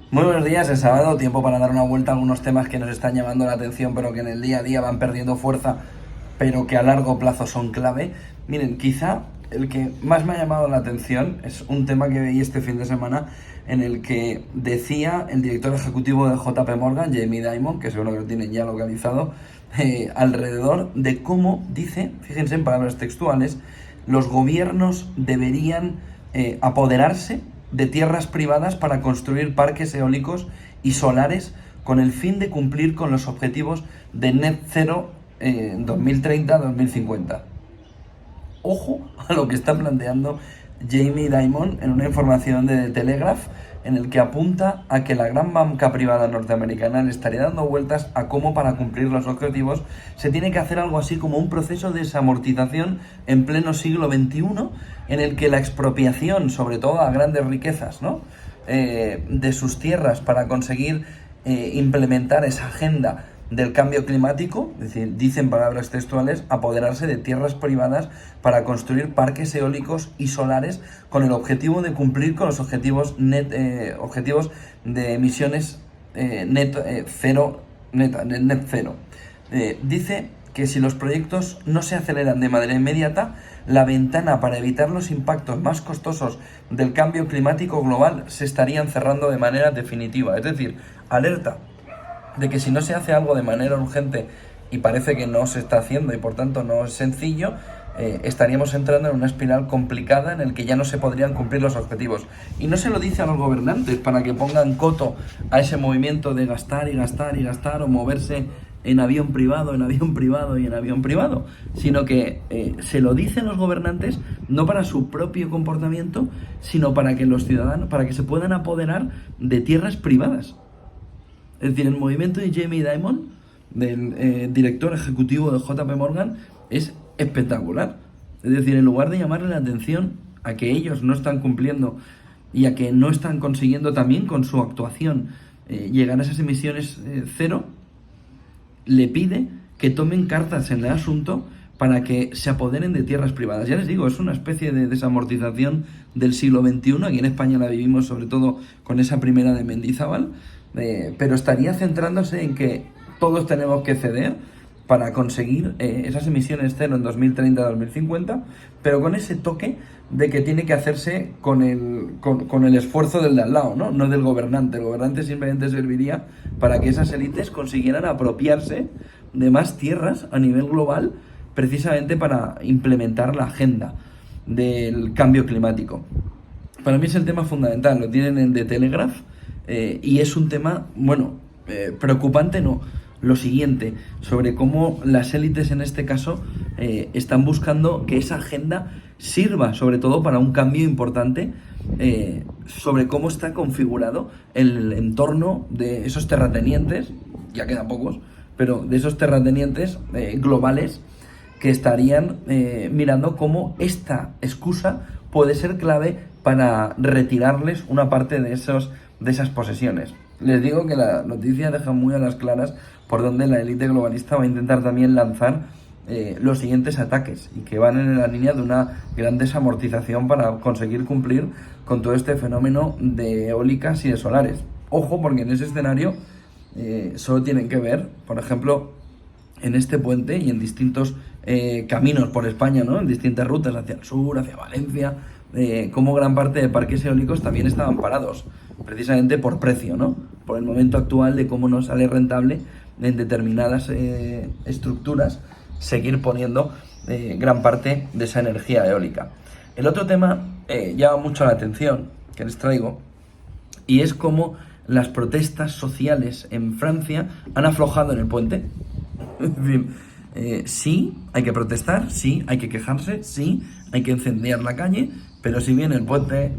Muy buenos días, el sábado, tiempo para dar una vuelta a algunos temas que nos están llamando la atención, pero que en el día a día van perdiendo fuerza, pero que a largo plazo son clave. Miren, quizá el que más me ha llamado la atención es un tema que veí este fin de semana en el que decía el director ejecutivo de JP Morgan, Jamie Dimon, que seguro que lo tienen ya localizado, alrededor de cómo, dice, fíjense en palabras textuales, los gobiernos deberían apoderarse de tierras privadas para construir parques eólicos y solares con el fin de cumplir con los objetivos de net cero 2030-2050. Ojo a lo que está planteando Jamie Dimon en una información de The Telegraph, en el que apunta a que la gran banca privada norteamericana le estaría dando vueltas a cómo para cumplir los objetivos se tiene que hacer algo así como un proceso de desamortización en pleno siglo XXI, en el que la expropiación, sobre todo a grandes riquezas, ¿no? De sus tierras para conseguir implementar esa agenda del cambio climático, es decir, dicen palabras textuales, apoderarse de tierras privadas para construir parques eólicos y solares con el objetivo de cumplir con los objetivos objetivos de emisiones cero. Dice que si los proyectos no se aceleran de manera inmediata, la ventana para evitar los impactos más costosos del cambio climático global se estarían cerrando de manera definitiva. Es decir, alerta de que si no se hace algo de manera urgente, y parece que no se está haciendo y por tanto no es sencillo, estaríamos entrando en una espiral complicada en el que ya no se podrían cumplir los objetivos. Y no se lo dice a los gobernantes para que pongan coto a ese movimiento de gastar y gastar y gastar, o moverse en avión privado, en avión privado y en avión privado, sino que se lo dice a los gobernantes no para su propio comportamiento, sino para que los ciudadanos, para que se puedan apoderar de tierras privadas. Es decir, el movimiento de Jamie Dimon, del director ejecutivo de JP Morgan, es espectacular. Es decir, en lugar de llamarle la atención a que ellos no están cumpliendo y a que no están consiguiendo también con su actuación llegar a esas emisiones cero, le pide que tomen cartas en el asunto para que se apoderen de tierras privadas. Ya les digo, es una especie de desamortización del siglo XXI. Aquí en España la vivimos sobre todo con esa primera de Mendizábal, pero estaría centrándose en que todos tenemos que ceder para conseguir esas emisiones cero en 2030-2050, pero con ese toque de que tiene que hacerse con el esfuerzo del de al lado, no del gobernante. El gobernante simplemente serviría para que esas élites consiguieran apropiarse de más tierras a nivel global, precisamente para implementar la agenda del cambio climático. Para mí es el tema fundamental, lo tienen en The Telegraph, y es un tema, preocupante no, lo siguiente, sobre cómo las élites en este caso están buscando que esa agenda sirva sobre todo para un cambio importante sobre cómo está configurado el entorno de esos terratenientes, ya quedan pocos, pero de esos terratenientes globales que estarían mirando cómo esta excusa puede ser clave para retirarles una parte de esas posesiones. Les digo que la noticia deja muy a las claras por donde la élite globalista va a intentar también lanzar los siguientes ataques, y que van en la línea de una gran desamortización para conseguir cumplir con todo este fenómeno de eólicas y de solares. Ojo, porque en ese escenario solo tienen que ver, por ejemplo, en este puente y en distintos caminos por España, ¿no? En distintas rutas hacia el sur, hacia Valencia, cómo gran parte de parques eólicos también estaban parados, precisamente por precio, ¿no? Por el momento actual de cómo no sale rentable en determinadas estructuras seguir poniendo gran parte de esa energía eólica. El otro tema llama mucho la atención que les traigo, y es cómo las protestas sociales en Francia han aflojado en el puente. Es decir, sí, hay que protestar, sí, hay que quejarse, sí, hay que incendiar la calle, pero si viene el puente,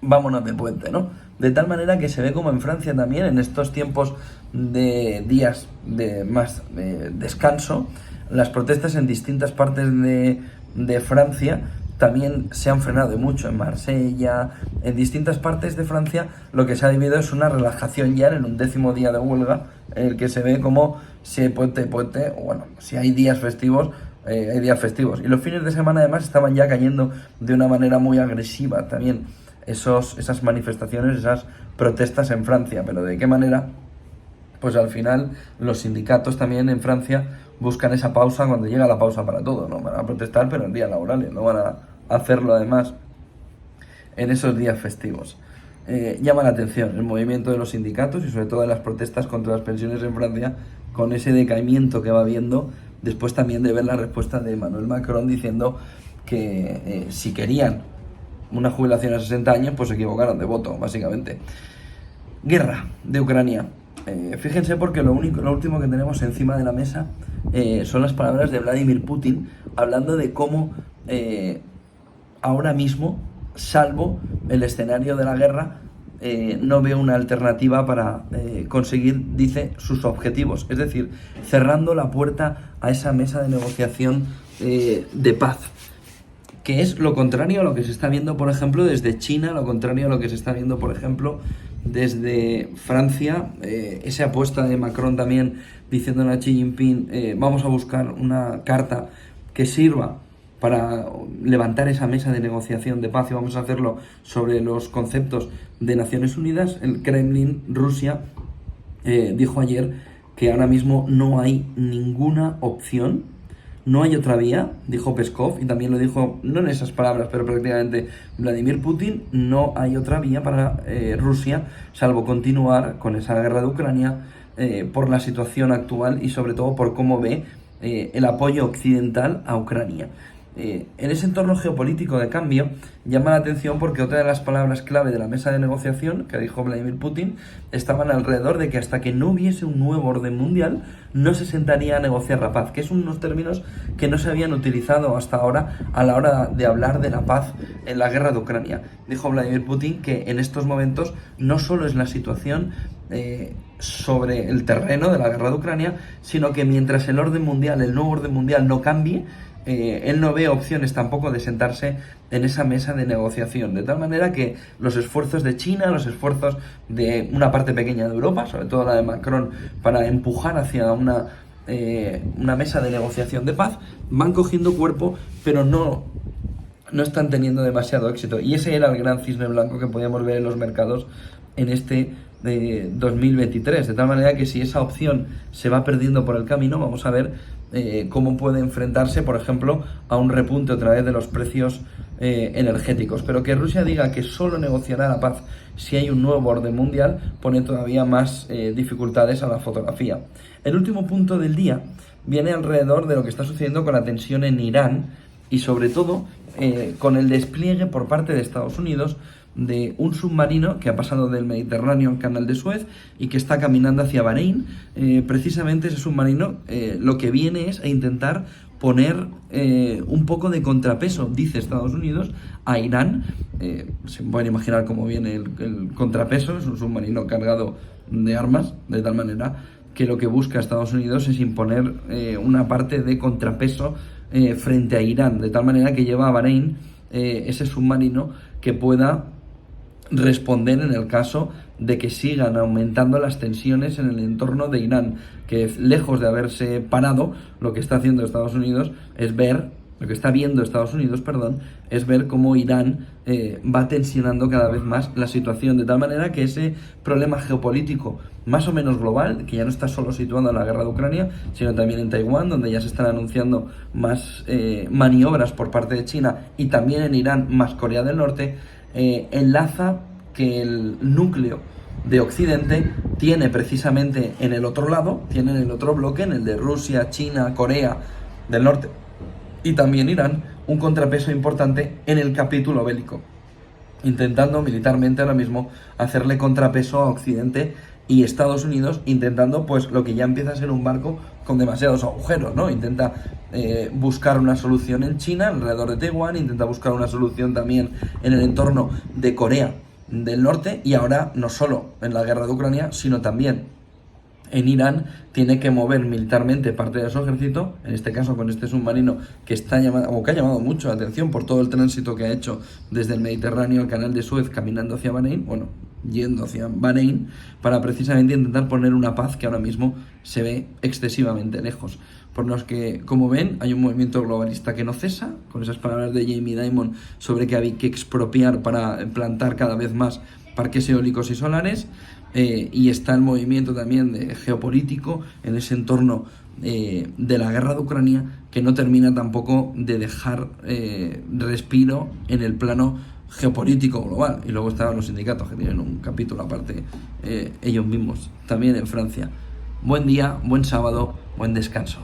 vámonos del puente, ¿no? De tal manera que se ve como en Francia también, en estos tiempos de días de más descanso, las protestas en distintas partes de Francia también se han frenado, y mucho en Marsella, en distintas partes de Francia. Lo que se ha vivido es una relajación ya en el 11º día de huelga, en el que se ve como si hay puente, si hay días festivos, hay días festivos. Y los fines de semana además estaban ya cayendo de una manera muy agresiva también esas manifestaciones, esas protestas en Francia. Pero ¿de qué manera? Pues al final los sindicatos también en Francia buscan esa pausa cuando llega la pausa para todo, ¿no? Van a protestar, pero en días laborales, no van a hacerlo además en esos días festivos. Llama la atención el movimiento de los sindicatos y sobre todo de las protestas contra las pensiones en Francia, con ese decaimiento que va habiendo, después también de ver la respuesta de Emmanuel Macron diciendo que si querían una jubilación a 60 años, pues se equivocaron de voto, básicamente. Guerra de Ucrania. Fíjense porque lo último que tenemos encima de la mesa son las palabras de Vladimir Putin hablando de cómo ahora mismo, salvo el escenario de la guerra, no ve una alternativa para conseguir, dice, sus objetivos. Es decir, cerrando la puerta a esa mesa de negociación de paz, que es lo contrario a lo que se está viendo, por ejemplo, desde China, lo contrario a lo que se está viendo, por ejemplo, desde Francia. Esa apuesta de Macron también diciéndole a Xi Jinping, vamos a buscar una carta que sirva para levantar esa mesa de negociación de paz y vamos a hacerlo sobre los conceptos de Naciones Unidas. El Kremlin, Rusia, dijo ayer que ahora mismo no hay ninguna opción, no hay otra vía, dijo Peskov, y también lo dijo, no en esas palabras, pero prácticamente Vladimir Putin, no hay otra vía para Rusia, salvo continuar con esa guerra de Ucrania por la situación actual y sobre todo por cómo ve el apoyo occidental a Ucrania. En ese entorno geopolítico de cambio llama la atención porque otra de las palabras clave de la mesa de negociación que dijo Vladimir Putin estaban alrededor de que hasta que no hubiese un nuevo orden mundial no se sentaría a negociar la paz, que es unos términos que no se habían utilizado hasta ahora a la hora de hablar de la paz en la guerra de Ucrania. Dijo Vladimir Putin que en estos momentos no solo es la situación sobre el terreno de la guerra de Ucrania, sino que mientras el nuevo orden mundial no cambie, él no ve opciones tampoco de sentarse en esa mesa de negociación, de tal manera que los esfuerzos de China, los esfuerzos de una parte pequeña de Europa, sobre todo la de Macron, para empujar hacia una mesa de negociación de paz, van cogiendo cuerpo, pero no están teniendo demasiado éxito. Y ese era el gran cisne blanco que podíamos ver en los mercados en este 2023, de tal manera que si esa opción se va perdiendo por el camino, vamos a ver cómo puede enfrentarse, por ejemplo, a un repunte otra vez de los precios energéticos. Pero que Rusia diga que solo negociará la paz si hay un nuevo orden mundial pone todavía más dificultades a la fotografía. El último punto del día viene alrededor de lo que está sucediendo con la tensión en Irán y sobre todo con el despliegue por parte de Estados Unidos de un submarino que ha pasado del Mediterráneo al Canal de Suez y que está caminando hacia Bahrein. Precisamente ese submarino lo que viene es a intentar poner un poco de contrapeso, dice Estados Unidos, a Irán. Se pueden imaginar cómo viene el contrapeso, es un submarino cargado de armas, de tal manera que lo que busca Estados Unidos es imponer una parte de contrapeso frente a Irán, de tal manera que lleva a Bahrein ese submarino que pueda responder en el caso de que sigan aumentando las tensiones en el entorno de Irán, que lejos de haberse parado, lo que está haciendo Estados Unidos es ver, lo que está viendo Estados Unidos, es ver cómo Irán va tensionando cada vez más la situación, de tal manera que ese problema geopolítico más o menos global, que ya no está solo situado en la guerra de Ucrania, sino también en Taiwán, donde ya se están anunciando más maniobras por parte de China, y también en Irán, más Corea del Norte, enlaza que el núcleo de Occidente tiene precisamente en el otro lado, tiene en el otro bloque, en el de Rusia, China, Corea del Norte y también Irán, un contrapeso importante en el capítulo bélico, intentando militarmente ahora mismo hacerle contrapeso a Occidente, y Estados Unidos intentando pues lo que ya empieza a ser un barco con demasiados agujeros, ¿no? Intenta buscar una solución en China, alrededor de Taiwán, intenta buscar una solución también en el entorno de Corea del Norte, y ahora no solo en la guerra de Ucrania, sino también en Irán tiene que mover militarmente parte de su ejército, en este caso con este submarino que ha llamado mucho la atención por todo el tránsito que ha hecho desde el Mediterráneo al Canal de Suez, caminando hacia Bahrein, yendo hacia Bahrein, para precisamente intentar poner una paz que ahora mismo se ve excesivamente lejos. por los que, como ven, hay un movimiento globalista que no cesa, con esas palabras de Jamie Dimon sobre que había que expropiar para plantar cada vez más parques eólicos y solares, y está el movimiento también geopolítico en ese entorno de la guerra de Ucrania, que no termina tampoco de dejar respiro en el plano geopolítico global. Y luego estaban los sindicatos, que tienen un capítulo aparte ellos mismos, también en Francia. Buen día, buen sábado, buen descanso.